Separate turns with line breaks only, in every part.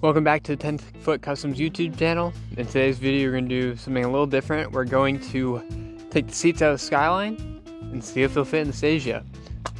Welcome back to the 10-Foot Customs YouTube channel. In today's video, we're going to do something a little different. We're going to take the seats out of the Skyline and see if they'll fit in the Stagea.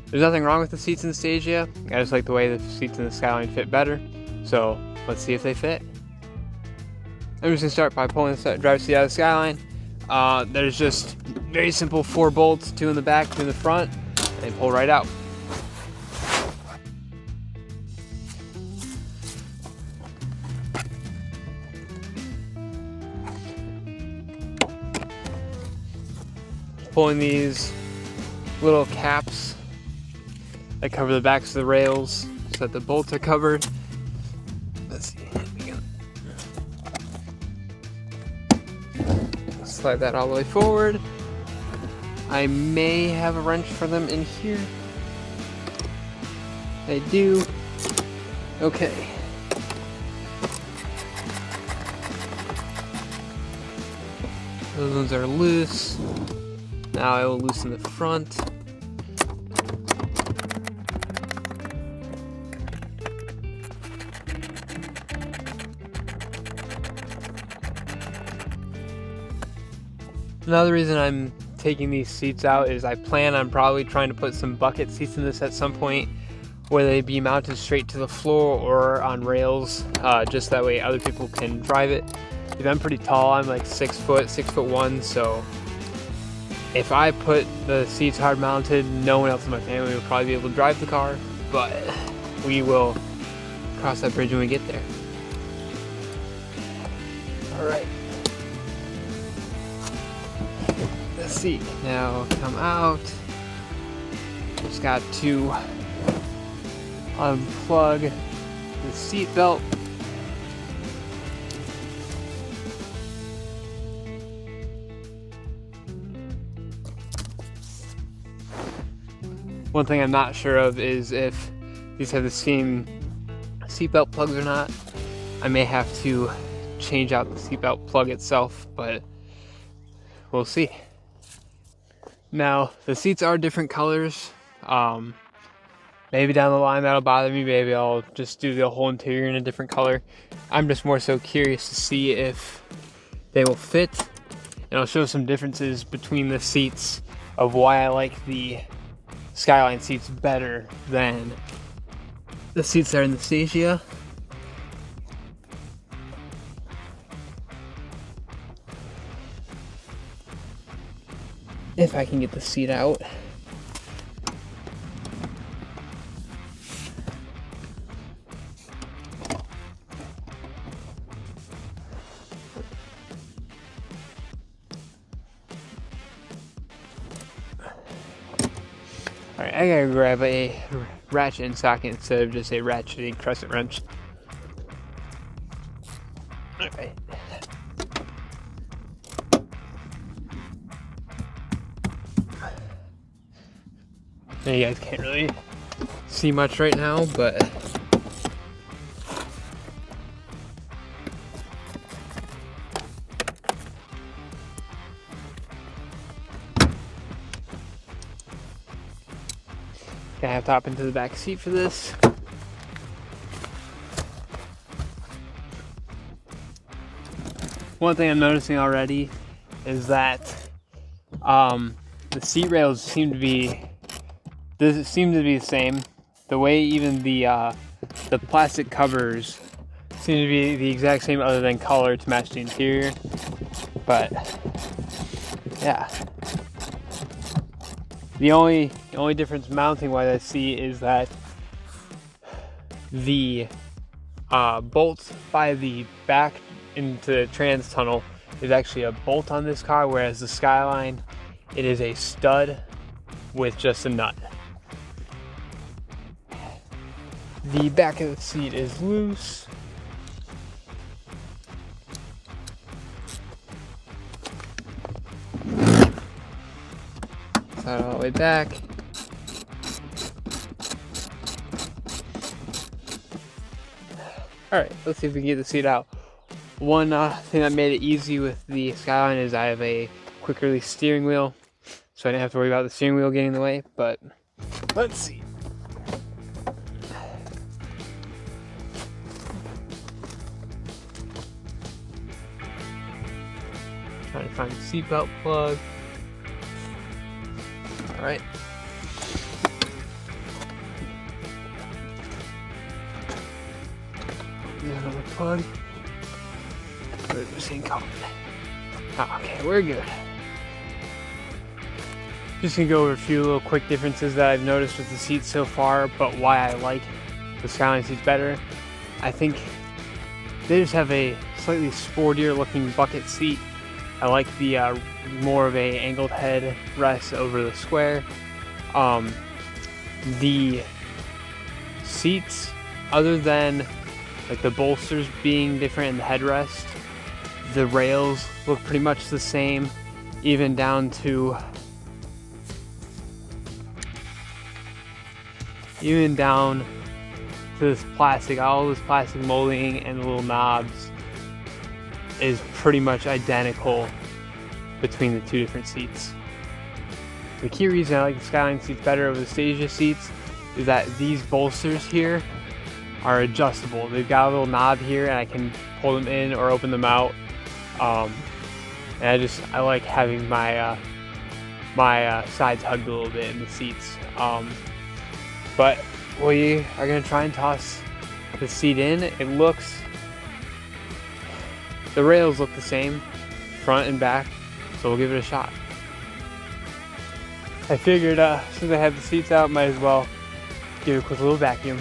There's nothing wrong with the seats in the Stagea. I just like the way the seats in the Skyline fit better. So let's see if they fit. I'm just going to start by pulling the driver's seat out of the Skyline. There's just very simple 4 bolts, 2 in the back, 2 in the front, and they pull right out. Pulling these little caps that cover the backs of the rails so that the bolts are covered. Let's see. Slide that all the way forward. I may have a wrench for them in here. I do. Okay. Those ones are loose. Now I will loosen the front. Another reason I'm taking these seats out is I plan on probably trying to put some bucket seats in this at some point, whether they be mounted straight to the floor or on rails, just that way other people can drive it. Because I'm pretty tall, I'm like 6 foot, 6'1", so if I put the seats hard mounted, no one else in my family will probably be able to drive the car, but we will cross that bridge when we get there. All right. The seat can now come out. Just got to unplug the seat belt. One thing I'm not sure of is if these have the same seatbelt plugs or not. I may have to change out the seatbelt plug itself, but we'll see. Now, the seats are different colors. Maybe down the line that'll bother me. Maybe I'll just do the whole interior in a different color. I'm just more so curious to see if they will fit. And I'll show some differences between the seats of why I like the Skyline seats better than the seats that are in the Stagea. If I can get the seat out. Alright, I gotta grab a ratchet and socket instead of just a ratcheting crescent wrench. Alright. Now you guys can't really see much right now, but gonna have to hop into the back seat for this. One thing I'm noticing already is that the seat rails seem to be the same. The way even the plastic covers seem to be the exact same, other than color to match the interior. But yeah. The only difference mounting wise I see is that the bolt by the back into the trans tunnel is actually a bolt on this car, whereas the Skyline, it is a stud with just a nut. The back of the seat is loose. Slide all the way back. Alright, let's see if we can get the seat out. One thing that made it easy with the Skyline is I have a quick release steering wheel, so I didn't have to worry about the steering wheel getting in the way, but let's see. Trying to find the seatbelt plug. All right. There's another plug. Where's this thing called? Oh, okay, we're good. Just gonna go over a few little quick differences that I've noticed with the seats so far, but why I like the Skyline seats better. I think they just have a slightly sportier looking bucket seat. I like the more of a angled head rest over the square. The seats, other than like the bolsters being different in the headrest, the rails look pretty much the same, even down to this plastic. All this plastic molding and the little knobs is pretty much identical between the two different seats. The key reason I like the Skyline seats better over the Stagea seats is that these bolsters here are adjustable. They've got a little knob here and I can pull them in or open them out. And I like having my sides hugged a little bit in the seats. But we are gonna try and toss the seat in. The rails look the same, front and back, so we'll give it a shot. I figured since I have the seats out, might as well give it a quick little vacuum.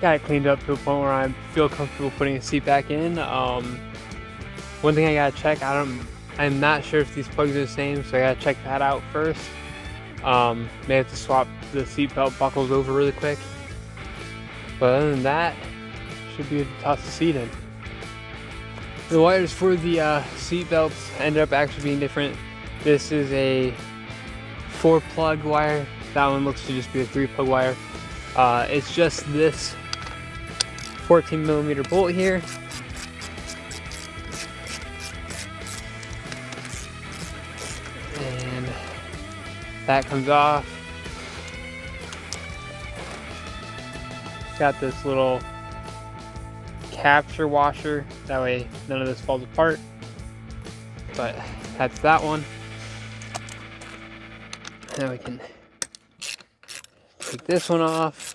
Got it cleaned up to a point where I feel comfortable putting a seat back in. One thing I gotta check, I'm not sure if these plugs are the same, so I gotta check that out first. May have to swap the seatbelt buckles over really quick. But other than that, should be able to toss the seat in. The wires for the seat belts ended up actually being different. This is a 4-plug wire. That one looks to just be a 3-plug wire. It's just this 14mm bolt here. And that comes off. Got this little capture washer, that way none of this falls apart. But that's that one. Now we can take this one off.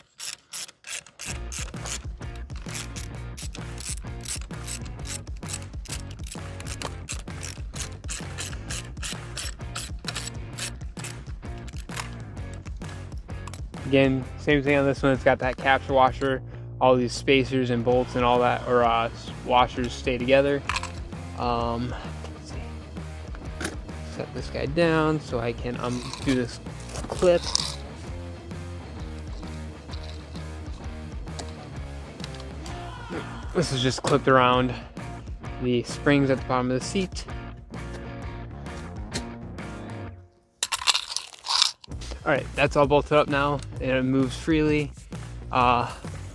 Again, same thing on this one. It's got that capture washer. All these spacers and bolts and all that, or washers, stay together. Let's see. Set this guy down so I can undo this clip. This is just clipped around the springs at the bottom of the seat. Alright, that's all bolted up now, and it moves freely.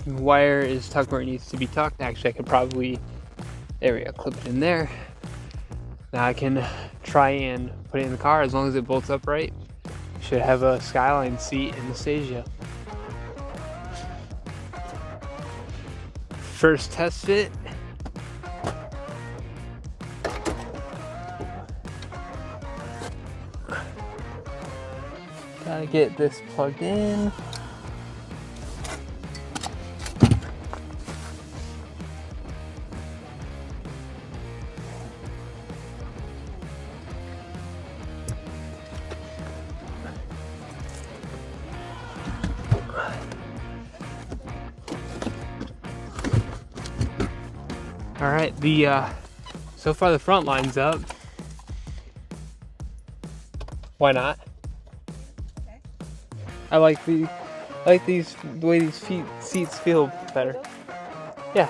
Wire is tucked where it needs to be tucked. Actually, I could probably, there we go, clip it in there. Now I can try and put it in the car. As long as it bolts up right, should have a Skyline seat in the Stagea. First test fit. Gotta get this plugged in. All right, so far the front line's up. Why not? Okay. I like the way these seats feel better. Yeah.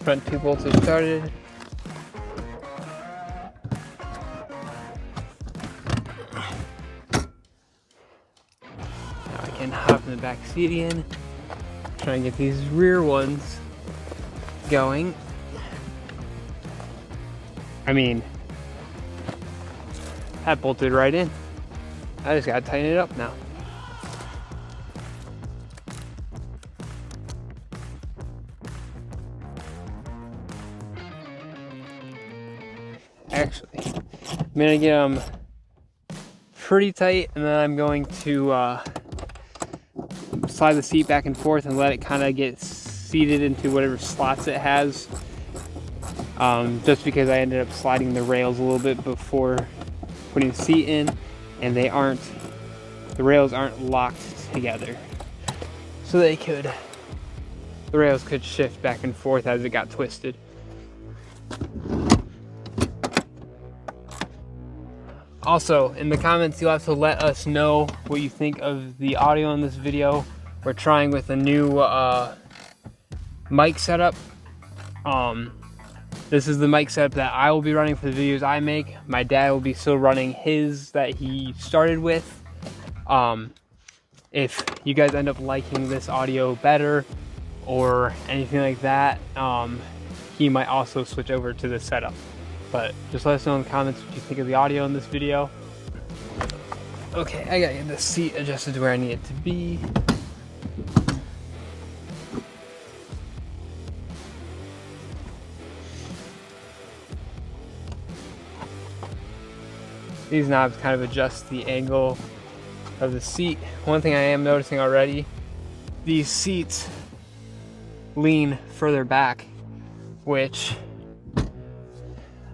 Front 2 bolts are started. Now I can hop in the back seat again. Try and get these rear ones going. I mean, that bolted right in. I just gotta tighten it up now. Actually, I'm gonna get them pretty tight, and then I'm going to slide the seat back and forth and let it kind of get seated into whatever slots it has. Just because I ended up sliding the rails a little bit before putting the seat in, and the rails aren't locked together. So the rails could shift back and forth as it got twisted. Also, in the comments, you'll have to let us know what you think of the audio in this video. We're trying with a new mic setup. This is the mic setup that I will be running for the videos I make. My dad will be still running his that he started with. If you guys end up liking this audio better or anything like that, he might also switch over to this setup. But just let us know in the comments what you think of the audio in this video. Okay, I gotta get the seat adjusted to where I need it to be. These knobs kind of adjust the angle of the seat. One thing I am noticing already, these seats lean further back, which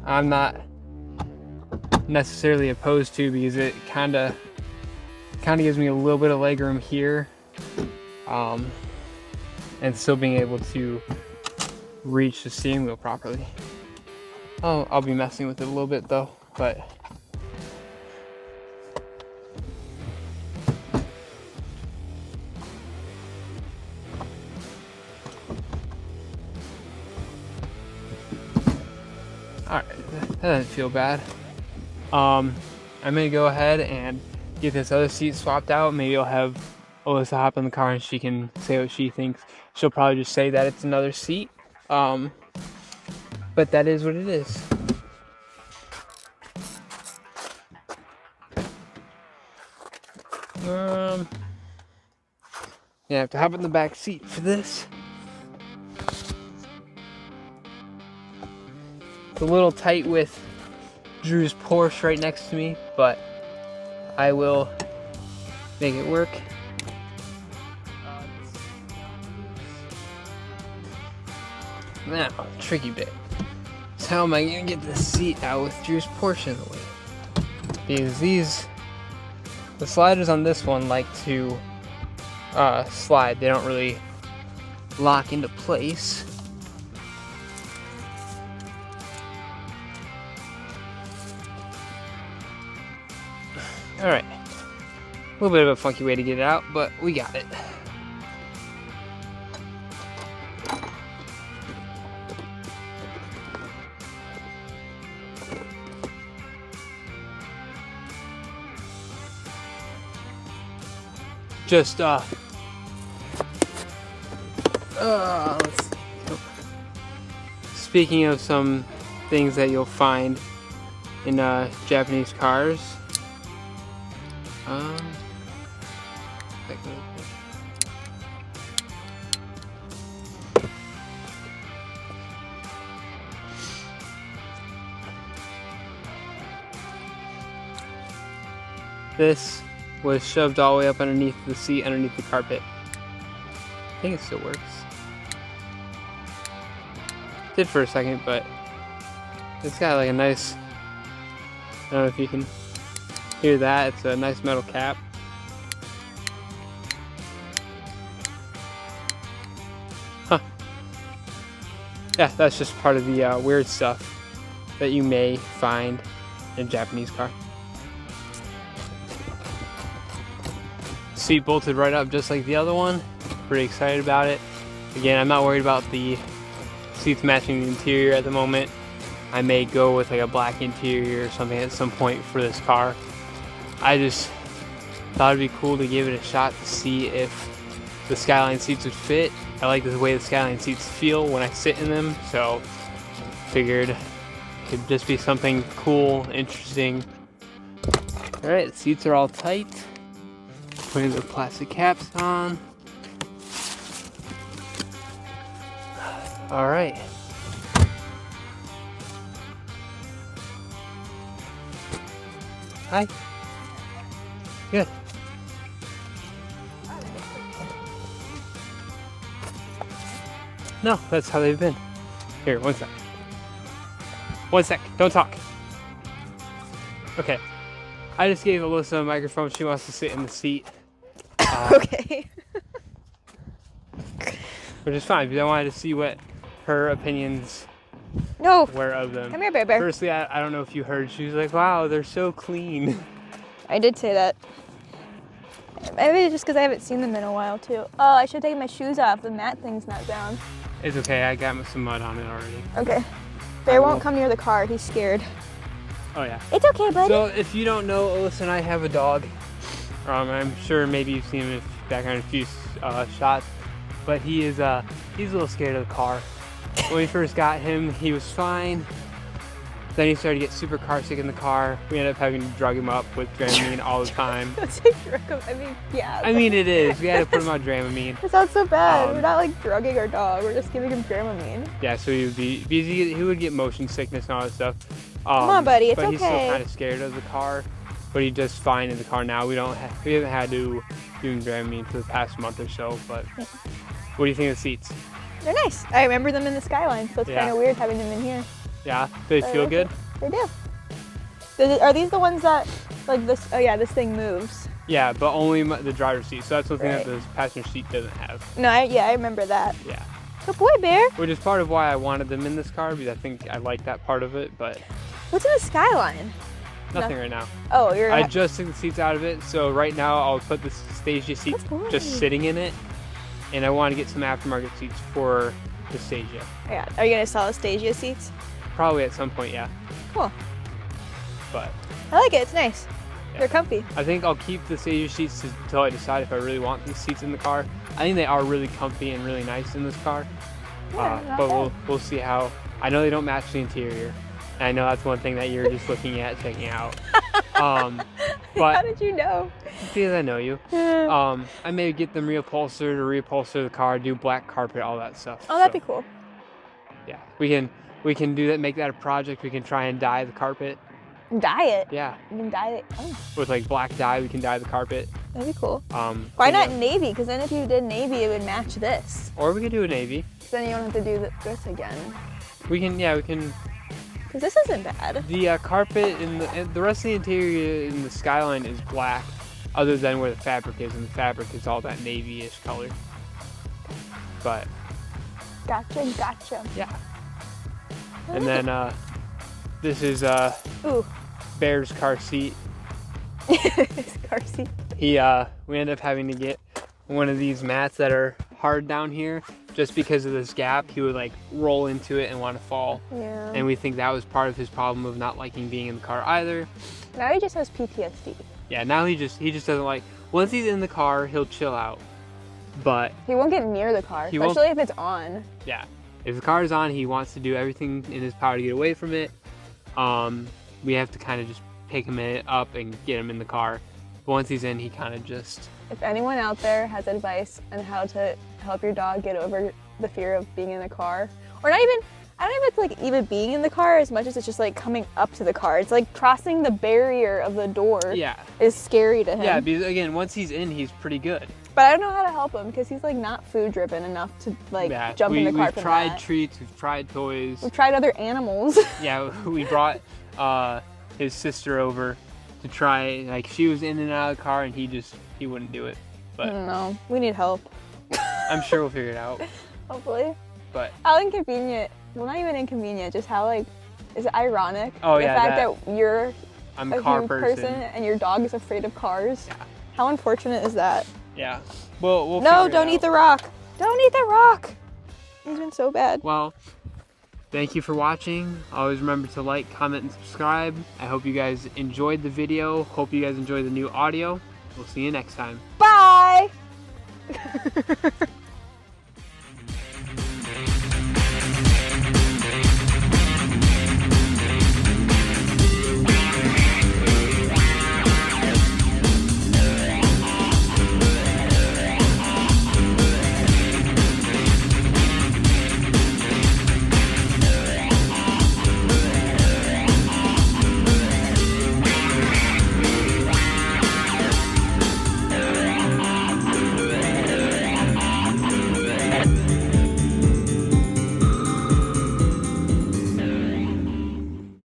I'm not necessarily opposed to, because it kind of gives me a little bit of leg room here, and still being able to reach the steering wheel properly. I'll be messing with it a little bit though, but alright, that doesn't feel bad. I'm gonna go ahead and get this other seat swapped out. Maybe I'll have Alyssa hop in the car and she can say what she thinks. She'll probably just say that it's another seat. But that is what it is. Yeah, I have to hop in the back seat for this. It's a little tight with Drew's Porsche right next to me, but I will make it work. Now, tricky bit. So how am I gonna get this seat out with Drew's Porsche in the way? Because the sliders on this one like to slide. They don't really lock into place. Alright, a little bit of a funky way to get it out, but we got it. Just, let's see. Speaking of some things that you'll find in Japanese cars, this was shoved all the way up underneath the seat, underneath the carpet. I think it still works. Did for a second, but it's got like a nice, I don't know if you can hear that, it's a nice metal cap. Huh. Yeah, that's just part of the weird stuff that you may find in a Japanese car. Seat bolted right up just like the other one. Pretty excited about it. Again, I'm not worried about the seats matching the interior at the moment. I may go with like a black interior or something at some point for this car. I just thought it'd be cool to give it a shot to see if the Skyline seats would fit. I like the way the Skyline seats feel when I sit in them, so figured Could just be something cool, interesting. Alright, the seats are all tight. Putting the plastic caps on. Alright. Hi. Good. No, that's how they've been. Here, 1 sec. 1 sec, don't talk. Okay. I just gave Alyssa a microphone. She wants to sit in the seat.
Okay.
Which is fine, because I wanted to see what her opinions were of them.
Come here, Bear Bear.
Firstly, I don't know if you heard, she was like, wow, they're so clean.
I did say that. Maybe just because I haven't seen them in a while, too. Oh, I should take my shoes off. The mat thing's not down.
It's okay, I got some mud on it already.
Okay. Bear won't come near the car. He's scared.
Oh, yeah.
It's okay, buddy.
So, if you don't know, Alyssa and I have a dog. I'm sure maybe you've seen him back on a few shots. But he's a little scared of the car. When we first got him, he was fine. Then he started to get super car sick in the car. We ended up having to drug him up with Dramamine all the time.
I mean, yeah.
I mean, it is. We had to put him on Dramamine.
It sounds so bad. We're not like drugging our dog. We're just giving him Dramamine.
Yeah, so he would he would get motion sickness and all that stuff.
Come on, buddy. It's
but
okay.
He's still kind of scared of the car. But he's just fine in the car now. We haven't had to do him Dramamine for the past month or so. But what do you think of the seats?
They're nice. I remember them in the Skyline, so it's kind of weird having them in here.
Yeah, do they feel good?
They do. Are these the ones that, like this, oh yeah, this thing moves.
Yeah, but only the driver's seat. So that's one thing that the passenger seat doesn't have.
No, I remember that.
Yeah.
Good boy, Bear.
Which is part of why I wanted them in this car, because I think I like that part of it, but...
What's in the Skyline?
Nothing right now.
Oh,
I just took the seats out of it, so right now I'll put the Stagea seat just sitting in it, and I want to get some aftermarket seats for the Stagea.
Yeah. Are you going to sell the Stagea seats?
Probably at some point, yeah.
Cool.
But
I like it. It's nice. Yeah. They're comfy.
I think I'll keep the Stagea seats until I decide if I really want these seats in the car. I think they are really comfy and really nice in this car.
Yeah,
but we'll see how. I know they don't match the interior. And I know that's one thing that you're just looking at, checking out. But
how did you know?
Because I know you. I may get them reupholstered or reupholster the car, do black carpet, all that stuff.
Oh, that'd be cool.
Yeah, we can do that. Make that a project. We can try and dye the carpet.
Dye it?
Yeah.
You can dye it. Oh.
With like black dye, we can dye the carpet.
That'd be cool. Why not navy? Because then if you did navy, it would match this.
Or we could do a navy.
So then you don't have to do this again.
We can.
Because this isn't bad.
The carpet and the rest of the interior in the Skyline is black, other than where the fabric is, and the fabric is all that navy-ish color. But.
Gotcha.
Yeah. And then this is Bear's car seat.
His car seat.
We end up having to get one of these mats that are hard down here, just because of this gap. He would like roll into it and want to fall.
Yeah.
And we think that was part of his problem of not liking being in the car either.
Now he just has PTSD.
Yeah, now he just doesn't like, once he's in the car, he'll chill out. But
he won't get near the car, especially if it's on.
Yeah. If the car is on, he wants to do everything in his power to get away from it. We have to kind of just pick him up and get him in the car. But once he's in, he kind of just...
If anyone out there has advice on how to help your dog get over the fear of being in a car, or not even, I don't know if it's like even being in the car as much as it's just like coming up to the car. It's like crossing the barrier of the door is scary to him.
Yeah, because again, once he's in, he's pretty good.
But I don't know how to help him because he's like not food driven enough to like jump in the car.
We've tried treats, we've tried toys.
We've tried other animals.
Yeah, we brought his sister over to try, like she was in and out of the car and he wouldn't do it. But
I don't know. We need help.
I'm sure we'll figure it out.
Hopefully.
But
how inconvenient, well not even inconvenient, just how like, is it ironic?
Oh
the
yeah.
fact that you're
I'm a car person
and your dog is afraid of cars.
Yeah.
How unfortunate is that?
Yeah. We'll
No, don't eat the rock. Don't eat the rock. He's been so bad.
Well, thank you for watching. Always remember to like, comment, and subscribe. I hope you guys enjoyed the video. Hope you guys enjoyed the new audio. We'll see you next time.
Bye!